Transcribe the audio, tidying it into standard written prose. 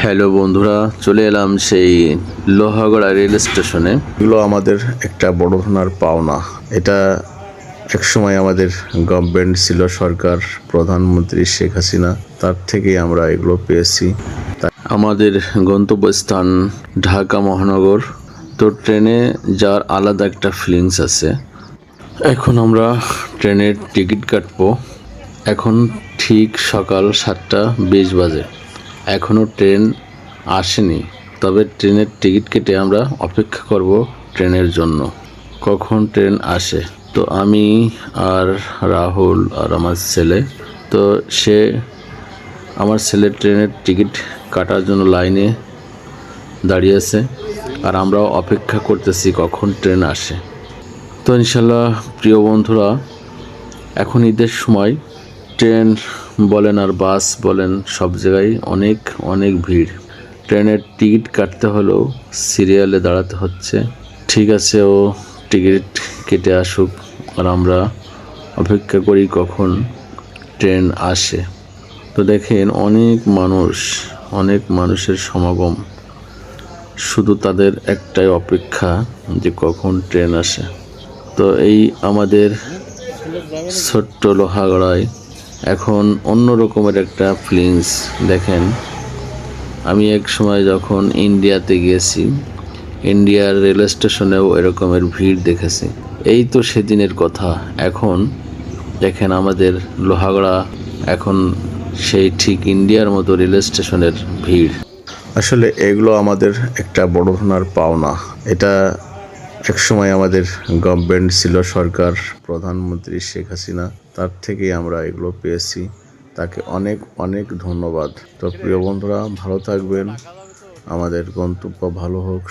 Hello বন্ধুরা, চলে এলাম সেই লোহাগড়া রেল স্টেশনে। এগুলো আমাদের একটা বড় ধরনের পাওনা। এটা একসময় আমাদের গভর্নমেন্ট ছিল, সরকার, প্রধানমন্ত্রী শেখ হাসিনা, তার থেকেই আমরা এগুলো পেয়েছি। আমাদের গন্তব্যস্থান ঢাকা মহানগর। তো ট্রেনে যাওয়ার আলাদা একটা ফিলিংস আছে। এখন আমরা ট্রেনের টিকিট কাটবো। এখন ঠিক সকাল 7:20 বাজে। এখনও ট্রেন আসেনি, তবে ট্রেনের টিকিট কেটে আমরা অপেক্ষা করব ট্রেনের জন্য, কখন ট্রেন আসে। তো আমি আর রাহুল আর আমার ছেলে, তো আমার ছেলে ট্রেনের টিকিট কাটার জন্য লাইনে দাঁড়িয়ে আছে, আর আমরাও অপেক্ষা করতেছি কখন ট্রেন আসে। তো ইনশাল্লাহ প্রিয় বন্ধুরা, এখন ঈদের সময় ট্রেন বলেন আর বাস বলেন, সব জায়গায় অনেক অনেক ভিড়। ট্রেনের টিকিট কাটতে হলেও সিরিয়ালে দাঁড়াতে হচ্ছে। ঠিক আছে, ও টিকিট কেটে আসুক, আর আমরা অপেক্ষা করি কখন ট্রেন আসে। তো দেখেন, অনেক মানুষের সমাগম, শুধু তাদের একটাই অপেক্ষা যে কখন ট্রেন আসে। তো এই আমাদের ছোট্ট লোহাগড়ায় এখন অন্য রকমের একটা ফিলিংস। দেখেন, আমি এক সময় যখন ইন্ডিয়াতে গিয়েছি, ইন্ডিয়ার রেল স্টেশনেও এরকমের ভিড় দেখেছি। এই তো সেদিনের কথা। এখন দেখেন আমাদের লোহাগড়া এখন সেই ঠিক ইন্ডিয়ার মতো রেল স্টেশনের ভিড়। আসলে এগুলো আমাদের একটা বড় ধরনের পাওনা। এটা একসময় আমাদের গভর্নমেন্ট ছিল, সরকার, প্রধানমন্ত্রী শেখ হাসিনা, তার থেকেই আমরা এগুলো পেয়েছি। তাকে অনেক অনেক ধন্যবাদ। তো প্রিয় বন্ধুরা, ভালো থাকবেন, আমাদের গন্তব্য ভালো হোক।